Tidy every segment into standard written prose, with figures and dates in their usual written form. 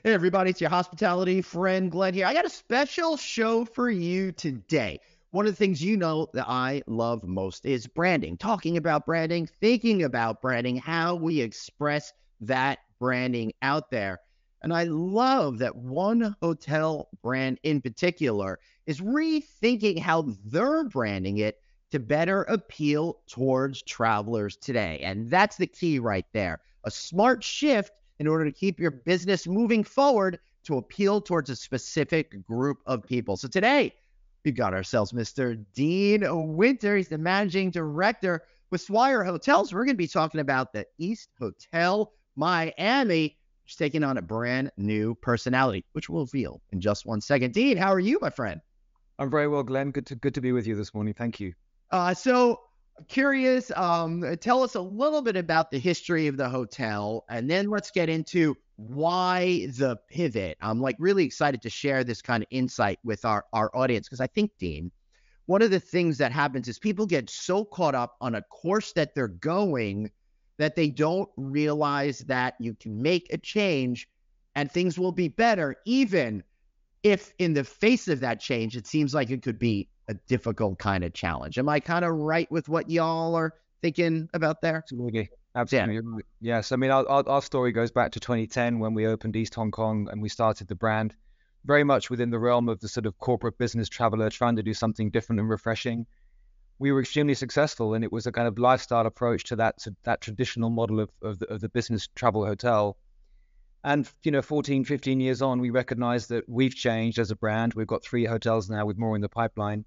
Hey everybody, it's your hospitality friend Glenn here. I got a special show for you today. One of the things you know that I love most is branding, talking about branding, thinking about branding, how we express that branding out there. And I love that one hotel brand in particular is rethinking how they're branding it to better appeal towards travelers today. And that's the key right there. A smart shift in order to keep your business moving forward to appeal towards a specific group of people. So today, we've got ourselves Mr. Dean Winter. He's the managing director with Swire Hotels. We're going to be talking about the East Hotel Miami, which is taking on a brand new personality, which we'll reveal in just 1 second. Dean, how are you, my friend? I'm very well, Glenn. Good to be with you this morning. Thank you. So curious, tell us a little bit about the history of the hotel, and then let's get into why the pivot. I'm like really excited to share this kind of insight with our audience, because I think, Dean, one of the things that happens is people get so caught up on a course that they're going that they don't realize that you can make a change and things will be better, even if in the face of that change, it seems like it could be a difficult kind of challenge. Am I kind of right with what y'all are thinking about there? Absolutely. Absolutely. Yes. I mean, our story goes back to 2010 when we opened East Hong Kong and we started the brand very much within the realm of the sort of corporate business traveler trying to do something different and refreshing. We were extremely successful, and it was a kind of lifestyle approach to that traditional model of the business travel hotel. And, 14, 15 years on, we recognize that we've changed as a brand. We've got 3 hotels now with more in the pipeline.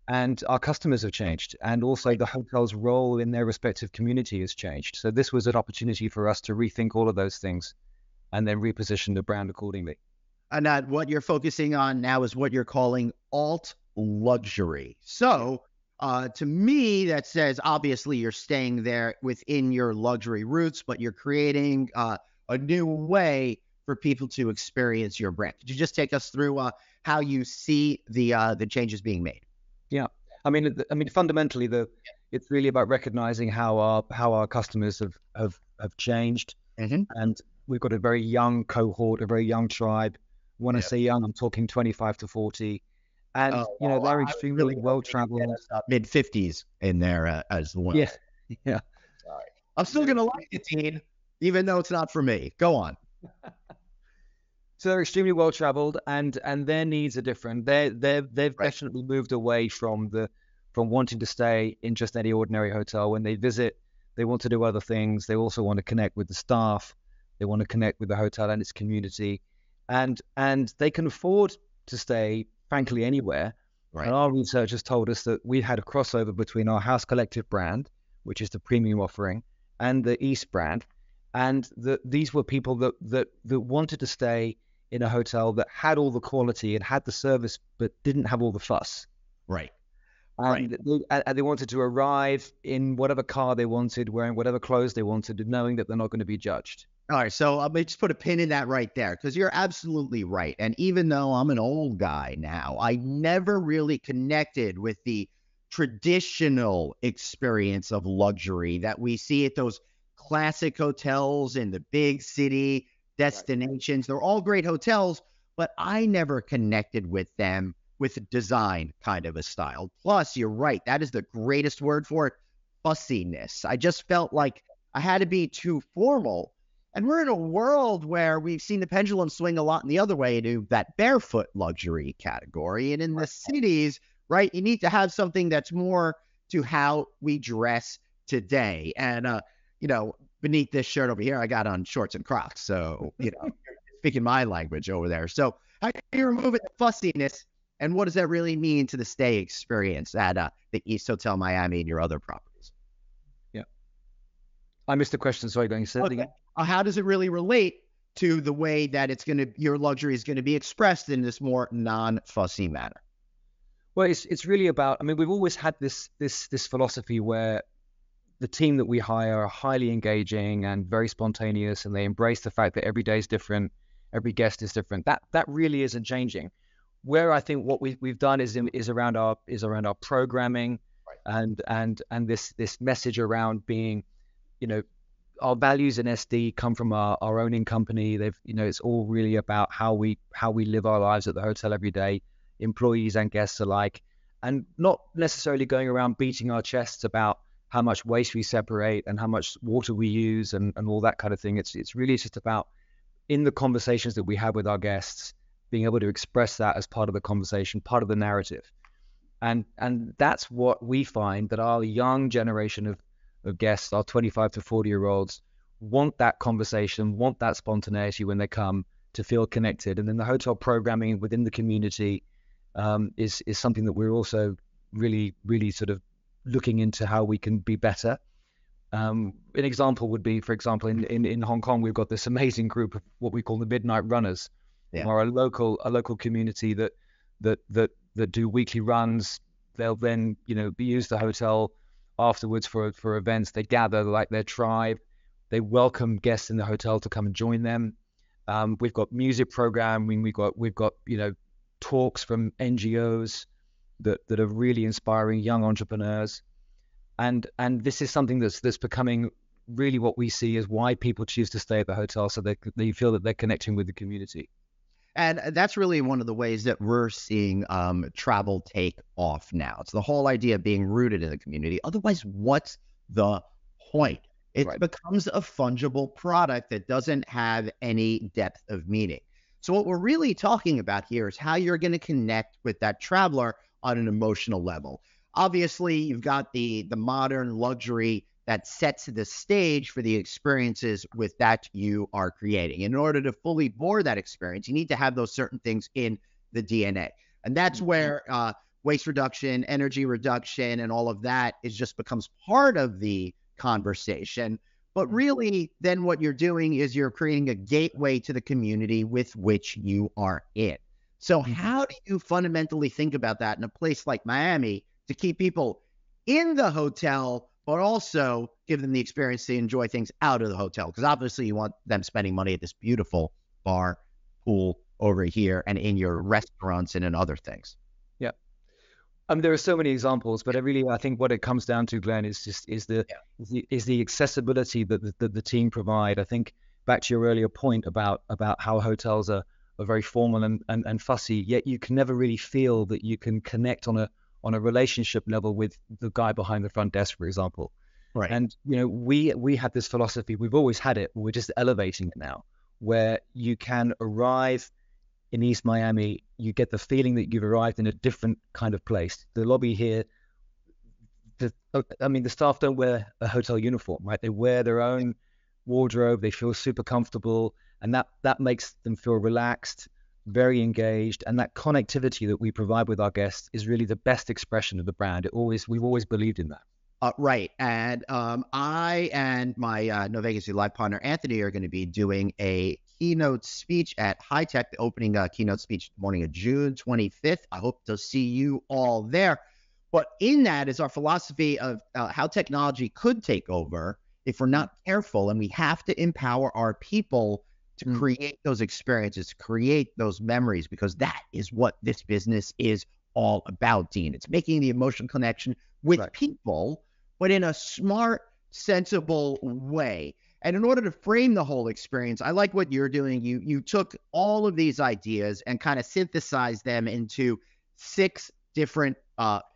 And our customers have changed. And also the hotel's role in their respective community has changed. So this was an opportunity for us to rethink all of those things and then reposition the brand accordingly. And what you're focusing on now is what you're calling alt luxury. So to me, that says obviously you're staying there within your luxury roots, but you're creating a new way for people to experience your brand. Could you just take us through how you see the changes being made? Yeah, I mean, fundamentally, it's really about recognizing how our customers have changed, and we've got a very young cohort, a very young tribe. When I say young, I'm talking 25 to 40, and they're extremely well traveled. Mid 50s in there as well. Yeah. Sorry, I'm still gonna like it, Dean, even though it's not for me. Go on. So they're extremely well traveled, and their needs are different. They've definitely moved away from wanting to stay in just any ordinary hotel. When they visit, they want to do other things. They also want to connect with the staff. They want to connect with the hotel and its community, and they can afford to stay, frankly, anywhere. Right. And our research has told us that we had a crossover between our House Collective brand, which is the premium offering, and the East brand, and these were people that wanted to stay in a hotel that had all the quality and had the service, but didn't have all the fuss. Right. And they wanted to arrive in whatever car they wanted, wearing whatever clothes they wanted, knowing that they're not going to be judged. All right. So let me just put a pin in that right there, because you're absolutely right. And even though I'm an old guy now, I never really connected with the traditional experience of luxury that we see at those classic hotels in the big city destinations. They're all great hotels, but I never connected with them with a design kind of a style. Plus, you're right. That is the greatest word for it. Fussiness. I just felt like I had to be too formal. And we're in a world where we've seen the pendulum swing a lot in the other way to that barefoot luxury category. And in the cities, right, you need to have something that's more to how we dress today. And, beneath this shirt over here, I got on shorts and Crocs. So, speaking my language over there. So how do you remove the fussiness, and what does that really mean to the stay experience at the East Hotel Miami and your other properties? Yeah. I missed the question. Sorry, going to say it again. How does it really relate to the way that your luxury is going to be expressed in this more non-fussy manner? Well, it's really about, we've always had this philosophy where the team that we hire are highly engaging and very spontaneous, and they embrace the fact that every day is different, every guest is different. That really isn't changing. Where I think what we've done is around our programming, and this message around being, our values in SD come from our owning company. It's all really about how we live our lives at the hotel every day, employees and guests alike, and not necessarily going around beating our chests about how much waste we separate and how much water we use and all that kind of thing. It's really just about, in the conversations that we have with our guests, being able to express that as part of the conversation, part of the narrative. And that's what we find, that our young generation of guests, our 25 to 40-year-olds, want that conversation, want that spontaneity when they come, to feel connected. And then the hotel programming within the community is something that we're also really, really sort of looking into how we can be better. An example would be, for example, in Hong Kong, we've got this amazing group of what we call the Midnight Runners, who are a local community that do weekly runs. They'll then, use the hotel afterwards for events. They gather like their tribe. They welcome guests in the hotel to come and join them. We've got music programming. We've got talks from NGOs that are really inspiring young entrepreneurs. And this is something that's becoming really what we see as why people choose to stay at the hotel, so they feel that they're connecting with the community. And that's really one of the ways that we're seeing travel take off now. It's the whole idea of being rooted in the community. Otherwise, what's the point? It becomes a fungible product that doesn't have any depth of meaning. So what we're really talking about here is how you're going to connect with that traveler on an emotional level. Obviously, you've got the modern luxury that sets the stage for the experiences with that you are creating. In order to fully bore that experience, you need to have those certain things in the DNA. And that's where waste reduction, energy reduction, and all of that just becomes part of the conversation. But really, then what you're doing is you're creating a gateway to the community with which you are in. So how do you fundamentally think about that in a place like Miami to keep people in the hotel, but also give them the experience to enjoy things out of the hotel? Because obviously you want them spending money at this beautiful bar, pool over here, and in your restaurants and in other things. Yeah. There are so many examples, but I think what it comes down to, Glenn, is the accessibility that the team provide. I think back to your earlier point about how hotels are very formal and fussy, yet you can never really feel that you can connect on a relationship level with the guy behind the front desk, for example. Right. And we had this philosophy. We've always had it, but we're just elevating it now, where you can arrive in East Miami, you get the feeling that you've arrived in a different kind of place. The lobby here, the staff don't wear a hotel uniform, right? They wear their own wardrobe. They feel super comfortable, and that makes them feel relaxed, very engaged. And that connectivity that we provide with our guests is really the best expression of the brand. We've always believed in that. Right. And I and my No Vacancy Live partner, Anthony, are going to be doing a keynote speech at High Tech, the opening keynote speech morning of June 25th. I hope to see you all there. But in that is our philosophy of how technology could take over if we're not careful, and we have to empower our people to create those experiences, to create those memories, because that is what this business is all about, Dean. It's making the emotional connection with people, but in a smart, sensible way. And in order to frame the whole experience, I like what you're doing. You took all of these ideas and kind of synthesized them into 6 different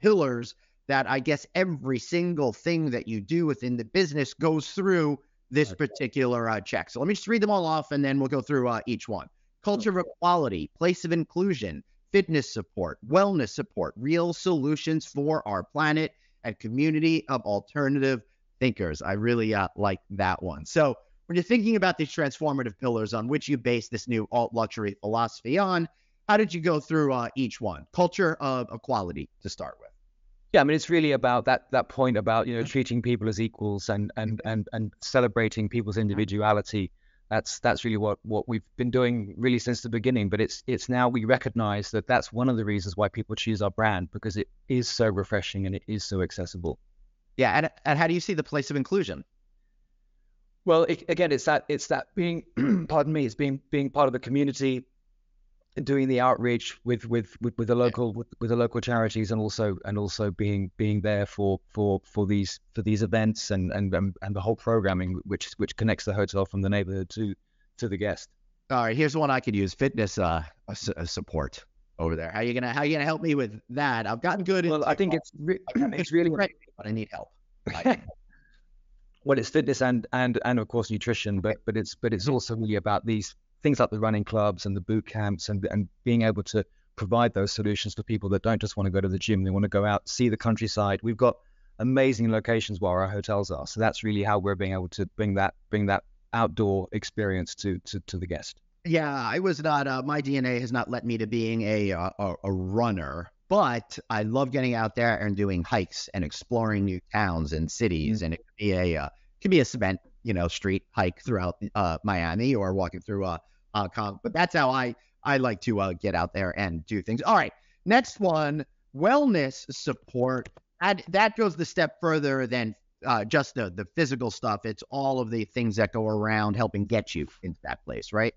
pillars that I guess every single thing that you do within the business goes through this particular check. So let me just read them all off, and then we'll go through each one. Culture of equality, place of inclusion, fitness support, wellness support, real solutions for our planet, and community of alternative thinkers. I really like that one. So when you're thinking about these transformative pillars on which you base this new alt luxury philosophy on, how did you go through each one? Culture of equality to start with. Yeah, it's really about that point about treating people as equals and celebrating people's individuality. That's really what we've been doing really since the beginning. But it's now we recognize that that's one of the reasons why people choose our brand, because it is so refreshing and it is so accessible. Yeah, and how do you see the place of inclusion? Well, it's that being, pardon me, it's being part of the community, doing the outreach with the local charities, and also being there for these events and the whole programming which connects the hotel from the neighborhood to the guest. All right, here's one I could use: fitness support over there. How you gonna help me with that? I've gotten good. Well, I think it's really great, but I need help. Well, it's fitness and of course nutrition, but it's also really about these things like the running clubs and the boot camps and being able to provide those solutions for people that don't just want to go to the gym. They want to go out, see the countryside. We've got amazing locations where our hotels are. So that's really how we're being able to bring that outdoor experience to the guest. Yeah, I was not. My DNA has not led me to being a runner, but I love getting out there and doing hikes and exploring new towns and cities. And it could be a cement, street hike throughout Miami, or walking through Hong Kong. But that's how I like to get out there and do things. All right, next one: wellness support. That goes the step further than just the physical stuff. It's all of the things that go around helping get you into that place, right?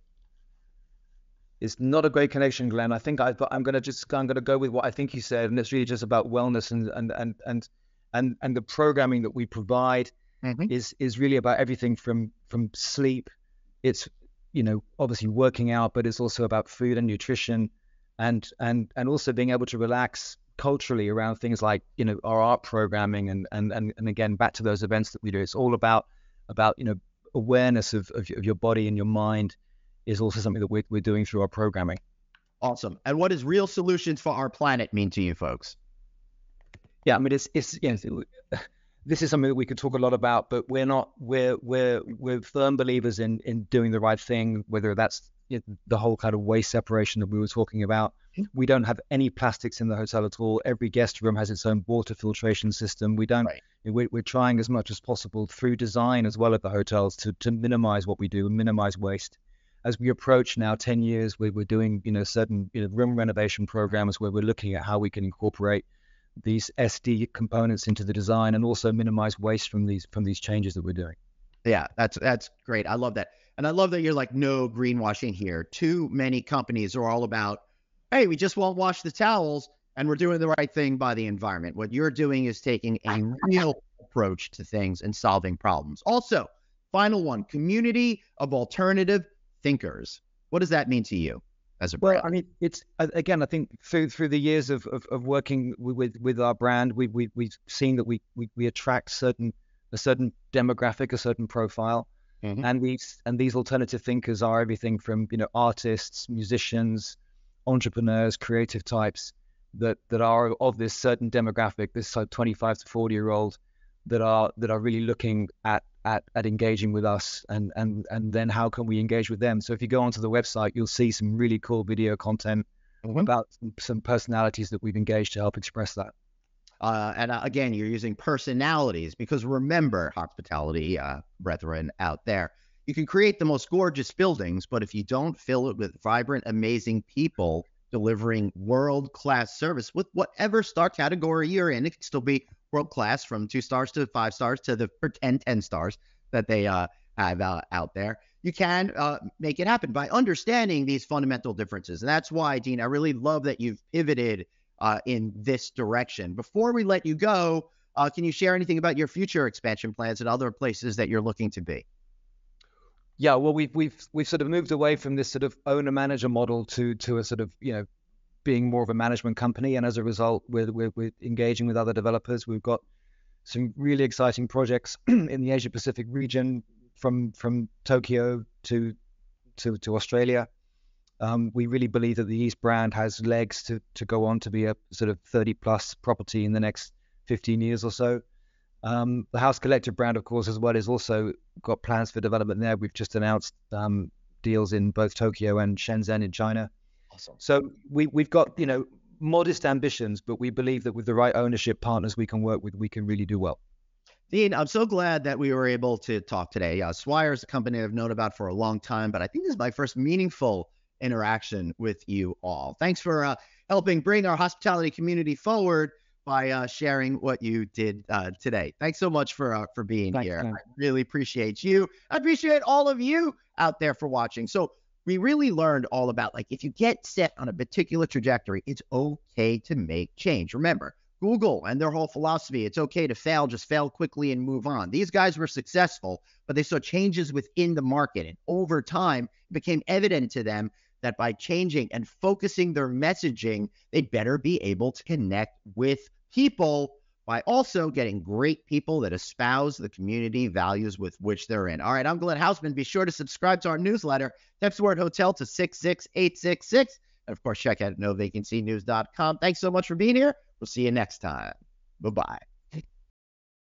It's not a great connection, Glenn. I think I'm going to go with what I think you said, and it's really just about wellness and the programming that we provide is really about everything from sleep. It's obviously working out, but it's also about food and nutrition, and also being able to relax culturally around things like our art programming and again back to those events that we do. It's all about awareness of your body and your mind is also something that we're doing through our programming. Awesome. And what does real solutions for our planet mean to you folks? Yeah, I mean it's this is something that we could talk a lot about, but we're firm believers in doing the right thing, whether that's the whole kind of waste separation that we were talking about. We don't have any plastics in the hotel at all. Every guest room has its own water filtration system. We don't. Right. We're trying as much as possible through design as well at the hotels to minimize what we do and minimize waste. As we approach now 10 years, we're doing certain room renovation programs where we're looking at how we can incorporate these SD components into the design and also minimize waste from these changes that we're doing. Yeah, that's great. I love that. And I love that you're like, no greenwashing here. Too many companies are all about, hey, we just won't wash the towels and we're doing the right thing by the environment. What you're doing is taking a real approach to things and solving problems. Also, final one: community of alternative thinkers. What does that mean to you as a brand? Well, I mean, it's again, I think through the years of working with our brand, we've seen that we attract a certain demographic, a certain profile, and these alternative thinkers are everything from artists, musicians, entrepreneurs, creative types that are of this certain demographic, this 25 to 40-year-old that are really looking at engaging with us and then how can we engage with them. So if you go onto the website, you'll see some really cool video content about some personalities that we've engaged to help express that. And again, you're using personalities because remember, hospitality brethren out there, you can create the most gorgeous buildings, but if you don't fill it with vibrant, amazing people delivering world-class service with whatever star category you're in, it can still be world-class from 2 stars to 5 stars to the pretend 10 stars that they have out there. You can make it happen by understanding these fundamental differences. And that's why, Dean, I really love that you've pivoted in this direction. Before we let you go, can you share anything about your future expansion plans and other places that you're looking to be? Yeah, well, we've sort of moved away from this sort of owner-manager model to a sort of being more of a management company, and as a result, we're engaging with other developers. We've got some really exciting projects in the Asia Pacific region, from Tokyo to Australia. We really believe that the East brand has legs to go on to be a sort of 30+ property in the next 15 years or so. The House Collective brand, of course, as well, is also got plans for development there. We've just announced deals in both Tokyo and Shenzhen in China. Awesome. So we've got modest ambitions, but we believe that with the right ownership partners we can work with, we can really do well. Dean, I'm so glad that we were able to talk today. Swire is a company I've known about for a long time, but I think this is my first meaningful interaction with you all. Thanks for helping bring our hospitality community forward by sharing what you did today. Thanks so much for being here. Man. I really appreciate you. I appreciate all of you out there for watching. So we really learned all about, like, if you get set on a particular trajectory, it's okay to make change. Remember, Google and their whole philosophy, it's okay to fail, just fail quickly and move on. These guys were successful, but they saw changes within the market. And over time, it became evident to them that by changing and focusing their messaging, they'd better be able to connect with people by also getting great people that espouse the community values with which they're in. All right, I'm Glenn Hausman. Be sure to subscribe to our newsletter. Text the word hotel to 66866. And of course, check out novacancynews.com. Thanks so much for being here. We'll see you next time. Bye-bye.